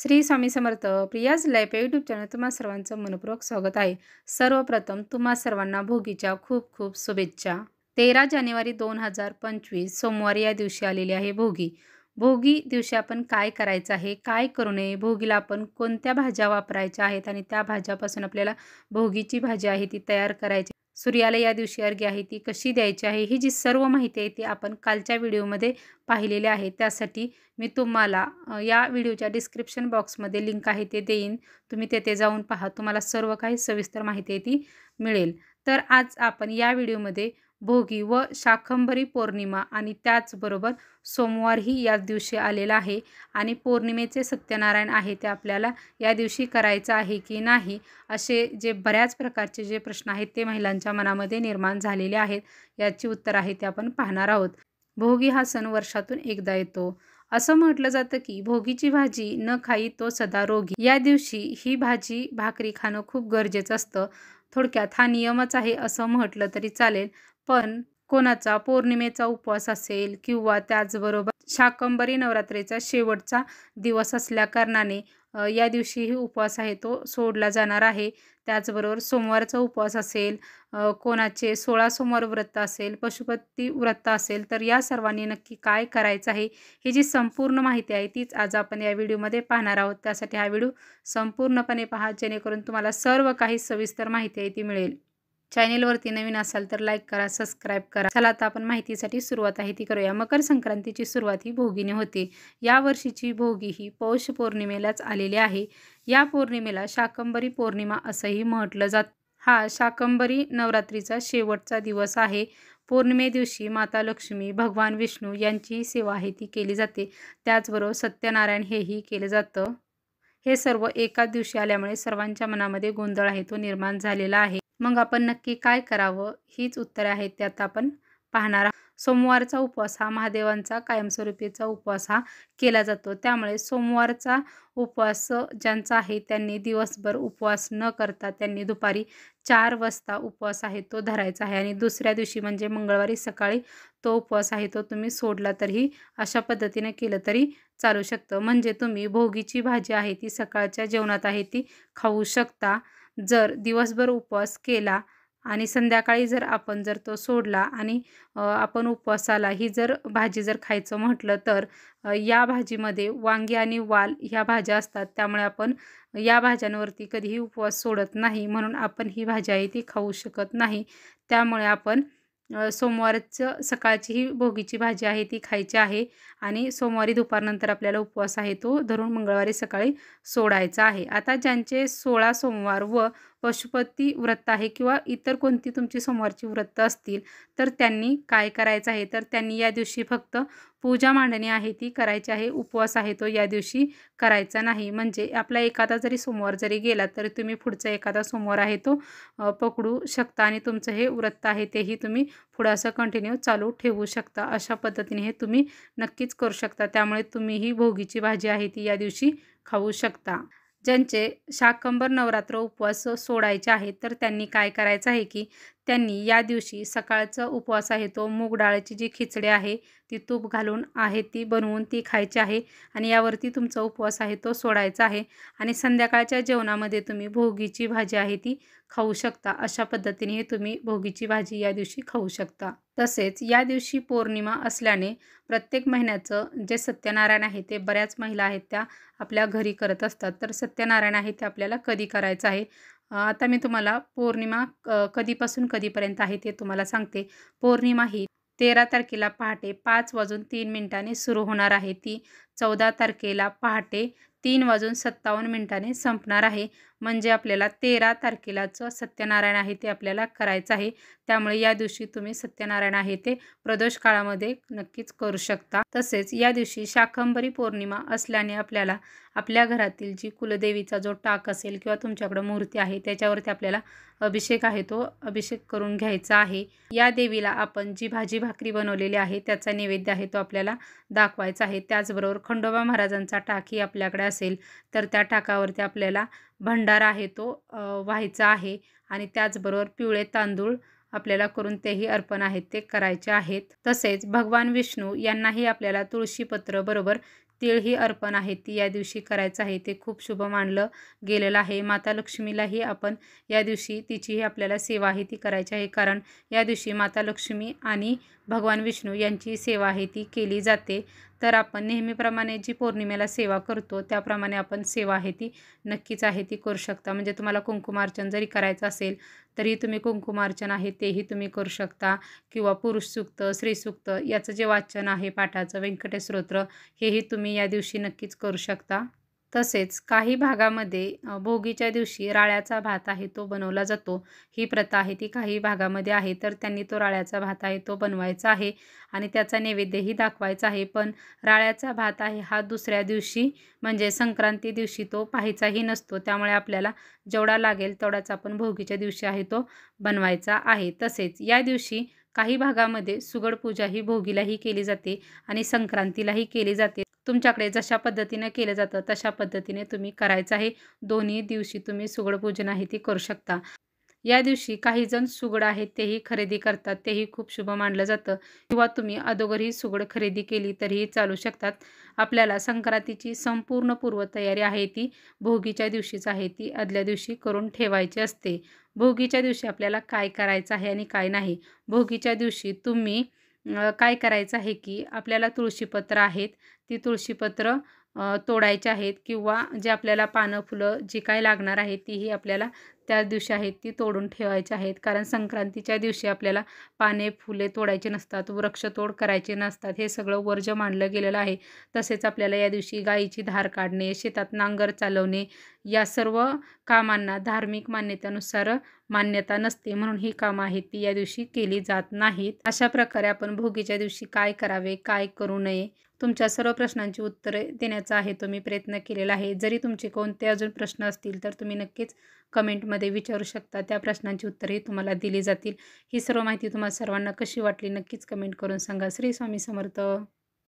Shri Swami Samarth. Priya's life YouTube channel तुम्हा सर्वांचं मनपूर्वक स्वागत आहे. सर्वप्रथम तुम्हा सर्वांना भोगीच्या खूप खूप शुभेच्छा. 13 जानेवारी 2025 सोमवारी या दिवशी आलेली आहे भोगी. भोगी दिवशी आपण काय करायचं आहे, काय करू नये, भोगीला आपण कोणत्या भाज्या वापरायच्या आहेत आणि त्या भाज्यापासून आपल्याला भोगीची भाजी आहे ती तयार करायची, सूर्याला या दिवशी अर्घ्य आहे ती कशी द्यायची आहे, ही जी सर्व माहिती आहे ती आपण कालच्या व्हिडिओमध्ये पाहिलेली आहे. त्यासाठी मी तुम्हाला या व्हिडिओच्या डिस्क्रिप्शन बॉक्समध्ये लिंक आहे ते देईन. तुम्ही तेथे जाऊन पहा, तुम्हाला सर्व काही सविस्तर माहिती आहे ती मिळेल. तर आज आपण या व्हिडिओमध्ये भोगी व शाकंभरी पौर्णिमा आणि त्याचबरोबर सोमवारही याच दिवशी आलेला आहे आणि पौर्णिमेचे सत्यनारायण आहे ते आपल्याला या दिवशी करायचं आहे की नाही, असे जे बऱ्याच प्रकारचे जे प्रश्न आहेत ते महिलांच्या मनामध्ये निर्माण झालेले आहेत. याची उत्तर आहे ते आपण पाहणार आहोत. भोगी हा सण वर्षातून एकदा येतो. असं म्हटलं जातं की भोगीची भाजी न खाई तो सदा रोगी. या दिवशी ही भाजी भाकरी खाणं खूप गरजेचं असतं. थोडक्यात हा नियमच आहे असं म्हटलं तरी चालेल. पण कोणाचा पौर्णिमेचा उपवास असेल किंवा त्याचबरोबर शाकंभरी नवरात्रीचा शेवटचा दिवस असल्याकारणाने या दिवशीही उपवास आहे तो सोडला जाणार आहे. त्याचबरोबर सोमवारचा उपवास असेल, कोणाचे 16 सोमवार व्रत असेल, पशुपती व्रत असेल, तर या सर्वांनी नक्की काय करायचं आहे, ही जी संपूर्ण माहिती आहे तीच आज आपण या व्हिडिओमध्ये पाहणार आहोत. त्यासाठी हा व्हिडिओ संपूर्णपणे पहा, जेणेकरून तुम्हाला सर्व काही सविस्तर माहिती आहे ती मिळेल. चॅनेलवरती नवीन असाल तर लाईक करा, सबस्क्राईब करा. चला आता आपण माहितीसाठी सुरुवात आहे ती करूया. मकर संक्रांतीची सुरुवात ही भोगीने होते. या वर्षीची भोगी ही पौष पौर्णिमेलाच आलेली आहे. या पौर्णिमेला शाकंभरी पौर्णिमा असंही म्हटलं जातं. हा शाकंभरी नवरात्रीचा शेवटचा दिवस आहे. पौर्णिमे दिवशी माता लक्ष्मी, भगवान विष्णू यांची सेवा आहे ती केली जाते. त्याचबरोबर सत्यनारायण हेही केलं जातं. हे सर्व एकाच दिवशी आल्यामुळे सर्वांच्या मनामध्ये गोंधळ आहे तो निर्माण झालेला आहे. मग आपण नक्की काय करावं, हीच उत्तरे आहेत त्यात आपण पाहणार आहोत. सोमवारचा उपवास हा महादेवांचा कायमस्वरूपीचा उपवास हा केला जातो. त्यामुळे सोमवारचा उपवास ज्यांचा आहे त्यांनी दिवसभर उपवास न करता त्यांनी दुपारी 4 वाजता उपवास आहे तो धरायचा आहे आणि दुसऱ्या दिवशी म्हणजे मंगळवारी सकाळी तो उपवास आहे तो तुम्ही सोडला तरीही अशा पद्धतीने केलं तरी चालू शकतं. म्हणजे तुम्ही भोगीची भाजी आहे ती सकाळच्या जेवणात आहे ती खाऊ शकता. जर दिवसभर उपवास केला आणि संध्याकाळी जर आपण जर तो सोडला आणि आपण उपवासाला ही जर भाजी जर खायचं म्हटलं तर या भाजीमध्ये वांगी आणि वाल ह्या भाज्या असतात. त्यामुळे आपण या भाज्यांवरती कधीही उपवास सोडत नाही, म्हणून आपण ही भाजी आहे ती खाऊ शकत नाही. त्यामुळे आपण सोमवारचं सकाळची ही भोगीची भाजी आहे ती खायची आहे आणि सोमवारी दुपारनंतर आपल्याला उपवास आहे तो धरून मंगळवारी सकाळी सोडायचा आहे. आता ज्यांचे 16 सोमवार व पशुपती व्रत आहे किंवा इतर कोणती तुमची सोमवारची व्रत असतील तर त्यांनी काय करायचं आहे, तर त्यांनी या दिवशी फक्त पूजा मांडणी आहे ती करायची आहे. उपवास आहे तो या दिवशी करायचा नाही. म्हणजे आपला एखादा जरी सोमवार जरी गेला तरी तुम्ही पुढचा एखादा सोमवार आहे तो पकडू शकता आणि तुमचं हे व्रत आहे तेही तुम्ही पुढं असं कंटिन्यू चालू ठेवू शकता. अशा पद्धतीने हे तुम्ही नक्कीच करू शकता. त्यामुळे तुम्ही ही भोगीची भाजी आहे ती या दिवशी खाऊ शकता. ज्यांचे शाकंभर नवरात्र उपवास सोडायचे आहेत तर त्यांनी काय करायचं आहे की त्यांनी या दिवशी सकाळचा उपवास आहे तो मूग डाळीची जी खिचडी आहे ती तूप घालून आहे ती बनवून ती खायची आहे आणि यावरती तुमचा उपवास आहे तो सोडायचा आहे आणि संध्याकाळच्या जेवणामध्ये तुम्ही भोगीची भाजी आहे ती खाऊ शकता. अशा पद्धतीने तुम्ही भोगीची भाजी या दिवशी खाऊ शकता. तसेच या दिवशी पौर्णिमा असल्याने प्रत्येक महिन्याचं जे सत्यनारायण आहे ते बऱ्याच महिला आहेत त्या आपल्या घरी करत असतात. तर सत्यनारायण आहे ते आपल्याला कधी करायचं आहे, आता मी तुम्हाला पौर्णिमा कधीपासून कधीपर्यंत आहे ते तुम्हाला सांगते. पौर्णिमा ही 13 तारखेला पहाटे 5:03 सुरू होणार आहे. ती 14 तारखेला पहाटे 3:57 संपणार आहे. म्हणजे आपल्याला 13 तारखेलाचं सत्यनारायण आहे ते आपल्याला करायचं आहे. त्यामुळे या दिवशी तुम्ही सत्यनारायण आहे ते प्रदोष काळामध्ये नक्कीच करू शकता. तसेच या दिवशी शाकंभरी पौर्णिमा असल्याने आपल्याला आपल्या घरातील जी कुलदेवीचा जो टाक असेल किंवा तुमच्याकडे मूर्ती आहे त्याच्यावरती आपल्याला अभिषेक आहे तो अभिषेक करून घ्यायचा आहे. या देवीला आपण जी भाजी भाकरी बनवलेली आहे त्याचा नैवेद्य आहे तो आपल्याला दाखवायचा आहे. त्याचबरोबर खंडोबा महाराजांचा टाकही आपल्याकडे असेल तर त्या टाकावरती आपल्याला भंडारा आहे तो व्हायचा आहे आणि त्याचबरोबर पिवळे तांदूळ आपल्याला करून तेही अर्पण आहेत ते करायचे आहेत. तसेच भगवान विष्णू यांनाही आपल्याला तुळशीपत्र बरोबर तीळ ही अर्पण आहे ती या दिवशी करायचं आहे. ते खूप शुभ मानलं गेलेलं आहे. माता लक्ष्मीलाही आपण या दिवशी तिचीही आपल्याला सेवा आहे ती करायची आहे. कारण या दिवशी माता लक्ष्मी आणि भगवान विष्णू यांची सेवा आहे ती केली जाते. तर आपण नेहमीप्रमाणे जी पौर्णिमेला सेवा करतो त्याप्रमाणे आपण सेवा आहे ती नक्कीच आहे ती करू शकता. म्हणजे तुम्हाला कुंकुमार्चन जरी करायचं असेल तरी तुम्ही कुंकुमार्चन आहे तेही तुम्ही करू शकता. किंवा पुरुष सूक्त, स्त्री सूक्त याचं जे वाचन आहे पाठाचं, व्यंकटेश स्तोत्र हेही तुम्ही या दिवशी नक्कीच करू शकता. तसेच काही भागामध्ये भोगीच्या दिवशी राळ्याचा भात आहे तो बनवला जातो. ही प्रथा आहे ती काही भागामध्ये आहे. तर त्यांनी तो राळ्याचा भात आहे तो बनवायचा आहे आणि त्याचा नैवेद्यही दाखवायचा आहे. पण राळ्याचा भात आहे हा दुसऱ्या दिवशी म्हणजे संक्रांती दिवशी तो पाहायचाही नसतो. त्यामुळे आपल्याला जेवढा लागेल तेवढाच आपण भोगीच्या दिवशी आहे तो बनवायचा आहे. तसेच या दिवशी काही भागामध्ये सुगड पूजा ही भोगीलाही केली जाते आणि संक्रांतीलाही केली जाते. तुमच्याकडे जशा पद्धतीने केलं जातं तशा पद्धतीने तुम्ही करायचं आहे. दोन्ही दिवशी तुम्ही सुगड पूजन आहे ती करू शकता. या दिवशी काही जण सुगड आहेत तेही खरेदी करतात. तेही खूप शुभ मानलं जातं. किंवा तुम्ही अगोदरही सुगड खरेदी केली तरीही चालू शकतात. आपल्याला संक्रांतीची संपूर्ण पूर्वतयारी आहे ती भोगीच्या दिवशीच आहे ती आदल्या दिवशी करून ठेवायची असते. भोगीच्या दिवशी आपल्याला काय करायचं आहे आणि काय नाही. भोगीच्या दिवशी तुम्ही काय करायचं आहे की आपल्याला तुळशीपत्र आहेत ती तुळशीपत्र तोडायचे आहेत किंवा जे आपल्याला पानं फुलं जी काय लागणार आहेत तीही आपल्याला त्याच दिवशी आहेत ती तोडून ठेवायची आहेत. कारण संक्रांतीच्या दिवशी आपल्याला पाने फुले तोडायचे नसतात, वृक्षतोड करायचे नसतात. हे सगळं वर्ज्य मानलं गेलेलं आहे. तसेच आपल्याला या दिवशी गाईची धार काढणे, शेतात नांगर चालवणे या सर्व कामांना धार्मिक मान्यतेनुसार मान्यता नसते. म्हणून ही कामं आहेत ती या दिवशी केली जात नाहीत. अशा प्रकारे आपण भोगीच्या दिवशी काय करावे, काय करू नये तुमच्या सर्व प्रश्नांची उत्तरे देण्याचा आहे तो मी प्रयत्न केलेला आहे. जरी तुमचे कोणते अजून प्रश्न असतील तर तुम्ही नक्कीच कमेंटमध्ये विचारू शकता. त्या प्रश्नांची उत्तरेही तुम्हाला दिली जातील. ही सर्व माहिती तुम्हाला सर्वांना कशी वाटली नक्कीच कमेंट करून सांगा. श्री स्वामी समर्थ.